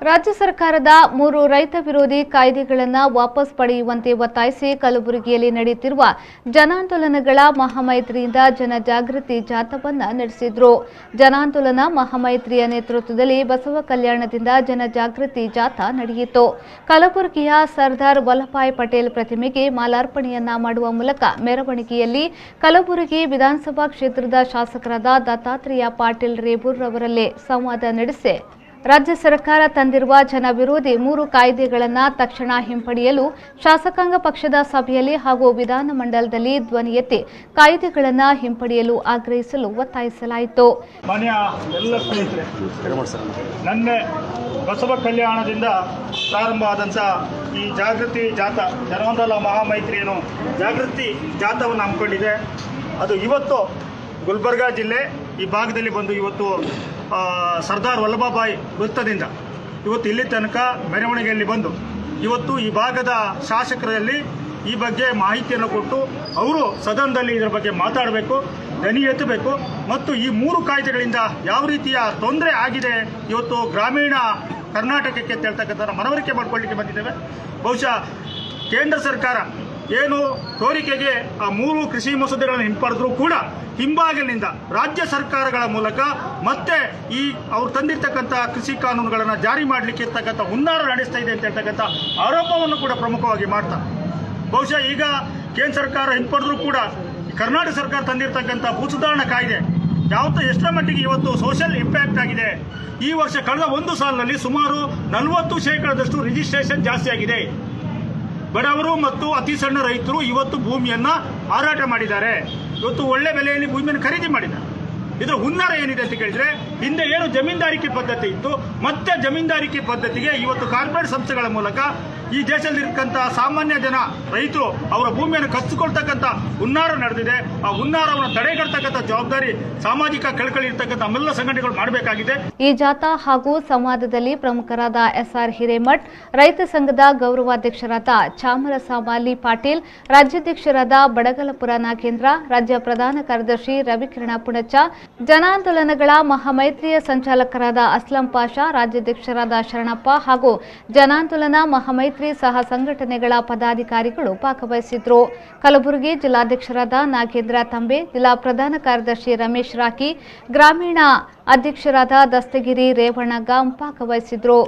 ರಾಜ್ಯ ಸರ್ಕಾರದ 3 ರೈತ ವಿರೋಧಿ ಕಾಯ್ದೆಗಳನ್ನು ವಾಪಸ್ ಪಡೆಯುವಂತೆ ಒತ್ತಾಯಿಸಿ ಕಲಬುರಗಿಯಲ್ಲಿ ನಡೆಯುತ್ತಿರುವ ಜನಾಂದೋಲನಗಳ ಮಹಾಮೈತ್ರಿಯಿಂದ ಜನಜಾಗೃತಿ ಜಾಥಾವನ್ನು ನಡೆಸಿದರು. ಜನಾಂದೋಲನ ಮಹಾಮೈತ್ರಿಯ ನೇತೃತ್ವದಲ್ಲಿ ಬಸವ ಕಲ್ಯಾಣದಿಂದ ಜನಜಾಗೃತಿ ಜಾಥಾ ನಡೆಯಿತು. ಕಲಬುರಗಿಯ ಸರ್ದಾರ್ ವಲ್ಲಭಭಾಯಿ ಪಟೇಲ್ ಪ್ರತಿಮೆಗೆ ಮಾಲಾರ್ಪಣೆಯನ್ನ ಮಾಡುವ ಮೂಲಕ ಮೆರವಣಿಗೆಯಲ್ಲಿ ಕಲಬುರಗಿ ವಿಧಾನಸಭಾ ಕ್ಷೇತ್ರದ ಶಾಸಕರಾದ ದತ್ತಾತ್ರೇಯ ಪಾಟೀಲ್ ರೇವೂರ್ ಅವರಲ್ಲೇ ಸಂವಾದ ನಡೆಸಿ ರಾಜ್ಯ ಸರ್ಕಾರ ತಂದಿರುವ ಜನ ವಿರೋಧಿ 3 ಕಾಯ್ದೆಗಳನ್ನು ತಕ್ಷಣ ಹಿಂಪಡೆಯಲು ಶಾಸಕಾಂಗ ಪಕ್ಷದ ಸಭೆಯಲ್ಲಿ ಹಾಗೂ ವಿಧಾನಮಂಡಲದಲ್ಲಿ ಧ್ವನಿ ಎತ್ತಿ ಕಾಯ್ದೆಗಳನ್ನು ಹಿಂಪಡೆಯಲು ಆಗ್ರಹಿಸಲು ಒತ್ತಾಯಿಸಲಾಯಿತು. ಮಾನ್ಯ ಎಲ್ಲ ಸ್ನೇಹಿತರೆ, ನಿನ್ನೆ ಬಸವ ಕಲ್ಯಾಣದಿಂದ ಪ್ರಾರಂಭವಾದಂಥ ಈ ಜಾಗೃತಿ ಜಾಥಾ ಜನಾಂದೋಲನ ಮಹಾಮೈತ್ರಿಯನ್ನು ಜಾಗೃತಿ ಜಾಥಾವನ್ನು ಹಮ್ಮಿಕೊಂಡಿದೆ. ಅದು ಇವತ್ತು ಗುಲ್ಬರ್ಗಾ ಜಿಲ್ಲೆ ಈ ಭಾಗದಲ್ಲಿ ಬಂದು ಇವತ್ತು ಸರ್ದಾರ್ ವಲ್ಲಭಭಾಯಿ ವೃತ್ತದಿಂದ ಇವತ್ತು ಇಲ್ಲಿ ತನಕ ಮೆರವಣಿಗೆಯಲ್ಲಿ ಬಂದು ಇವತ್ತು ಈ ಭಾಗದ ಶಾಸಕರಲ್ಲಿ ಈ ಬಗ್ಗೆ ಮಾಹಿತಿಯನ್ನು ಕೊಟ್ಟು ಅವರು ಸದನದಲ್ಲಿ ಇದರ ಬಗ್ಗೆ ಮಾತಾಡಬೇಕು, ಧ್ವನಿ ಎತ್ತಬೇಕು ಮತ್ತು ಈ 3 ಕಾಯ್ದೆಗಳಿಂದ ಯಾವ ರೀತಿಯ ತೊಂದರೆ ಆಗಿದೆ ಇವತ್ತು ಗ್ರಾಮೀಣ ಕರ್ನಾಟಕಕ್ಕೆ ಹೇಳ್ತಕ್ಕಂಥ ಮನವರಿಕೆ ಮಾಡಿಕೊಳ್ಳಿಕ್ಕೆ ಬಂದಿದ್ದೇವೆ. ಬಹುಶಃ ಕೇಂದ್ರ ಸರ್ಕಾರ ಏನು ತೋರಿಕೆಗೆ ಆ 3 ಕೃಷಿ ಮಸೂದೆಗಳನ್ನು ಹಿಂಪಡೆದರೂ ಕೂಡ ಹಿಂಭಾಗಲಿನಿಂದ ರಾಜ್ಯ ಸರ್ಕಾರಗಳ ಮೂಲಕ ಮತ್ತೆ ಈ ಅವ್ರು ತಂದಿರ್ತಕ್ಕಂಥ ಕೃಷಿ ಕಾನೂನುಗಳನ್ನು ಜಾರಿ ಮಾಡಲಿಕ್ಕೆ ಇರ್ತಕ್ಕಂಥ ಹುನ್ನಾರ ನಡೆಸ್ತಾ ಇದೆ ಅಂತ ಹೇಳ್ತಕ್ಕಂಥ ಆರೋಪವನ್ನು ಕೂಡ ಪ್ರಮುಖವಾಗಿ ಮಾಡ್ತಾರೆ. ಬಹುಶಃ ಈಗ ಕೇಂದ್ರ ಸರ್ಕಾರ ಹಿಂಪಡೆದರೂ ಕೂಡ ಕರ್ನಾಟಕ ಸರ್ಕಾರ ತಂದಿರ್ತಕ್ಕಂಥ ಭೂ ಸುಧಾರಣಾ ಕಾಯ್ದೆ ಎಷ್ಟರ ಮಟ್ಟಿಗೆ ಇವತ್ತು ಸೋಷಿಯಲ್ ಇಂಪ್ಯಾಕ್ಟ್ ಆಗಿದೆ. ಈ ವರ್ಷ ಕಳೆದ 1 ಸಾಲಿನಲ್ಲಿ ಸುಮಾರು 40% ರಿಜಿಸ್ಟ್ರೇಷನ್ ಜಾಸ್ತಿ ಆಗಿದೆ. ಬಡವರು ಮತ್ತು ಅತಿ ಸಣ್ಣ ರೈತರು ಇವತ್ತು ಭೂಮಿಯನ್ನ ಮಾರಾಟ ಮಾಡಿದ್ದಾರೆ, ಇವತ್ತು ಒಳ್ಳೆ ಬೆಲೆಯಲ್ಲಿ ಭೂಮಿಯನ್ನು ಖರೀದಿ ಮಾಡಿದ್ದಾರೆ. ಇದರ ಹುನ್ನಾರ ಏನಿದೆ ಅಂತ ಕೇಳಿದ್ರೆ, ಹಿಂದೆ ಏನು ಜಮೀನ್ದಾರಿಕೆ ಪದ್ಧತಿ ಇತ್ತು ಮತ್ತೆ ಜಮೀನ್ದಾರಿಕೆ ಪದ್ಧತಿಗೆ ಇವತ್ತು ಕಾರ್ಪೊರೇಟ್ ಸಂಸ್ಥೆಗಳ ಮೂಲಕ ಈ ದೇಶದಲ್ಲಿರ್ತಕ್ಕಂಥ ಸಾಮಾನ್ಯ ಜನ ರೈತರು ಅವರ ಭೂಮಿಯನ್ನು ಕಸಿದುಕೊಳ್ತಕ್ಕಂಥ ಹುನ್ನಾರ ನಡೆದಿದೆ. ಆ ಹುನ್ನಾರವನ್ನು ತಡೆಗಟ್ಟತಕ್ಕಂಥ ಜವಾಬ್ದಾರಿ ಸಾಮಾಜಿಕ ಕಳಕಳಿ ಇರ್ತಕ್ಕಂಥ ನಮ್ಮೆಲ್ಲ ಸಂಘಟನೆಗಳು ಮಾಡಬೇಕಾಗಿದೆ. ಈ ಜಾಥಾ ಹಾಗೂ ಸಂವಾದದಲ್ಲಿ ಪ್ರಮುಖರಾದ SR ಹಿರೇಮಠ್, ರೈತ ಸಂಘದ ಗೌರವಾಧ್ಯಕ್ಷರಾದ ಚಾಮರಸಾಮಾಲಿ ಪಾಟೀಲ್, ರಾಜ್ಯಾಧ್ಯಕ್ಷರಾದ ಬಡಗಲಪುರ ನಾಗೇಂದ್ರ, ರಾಜ್ಯ ಪ್ರಧಾನ ಕಾರ್ಯದರ್ಶಿ ರವಿಕಿರಣ ಪುಣಚ, ಜನಾಂದೋಲನಗಳ ಮಹಾಮೈತ್ರಿಯ ಸಂಚಾಲಕರಾದ ಅಸ್ಲಂ ಪಾಷಾ, ರಾಜ್ಯಾಧ್ಯಕ್ಷರಾದ ಶರಣಪ್ಪ ಹಾಗೂ ಜನಾಂದೋಲನ ಮಹಾಮೈತ್ರಿ ಸಹ ಸಂಘಟನೆಗಳ ಪದಾಧಿಕಾರಿಗಳು ಭಾಗವಹಿಸಿದ್ರು. ಕಲಬುರಗಿ ಜಿಲ್ಲಾಧ್ಯಕ್ಷರಾದ ನಾಗೇಂದ್ರ ತಂಬೆ, ಜಿಲ್ಲಾ ಪ್ರಧಾನ ಕಾರ್ಯದರ್ಶಿ ರಮೇಶ್ ರಾಕಿ, ಗ್ರಾಮೀಣ ಅಧ್ಯಕ್ಷರಾದ ದಸ್ತಗಿರಿ ರೇವಣ್ಣ ಭಾಗವಹಿಸಿದ್ರು.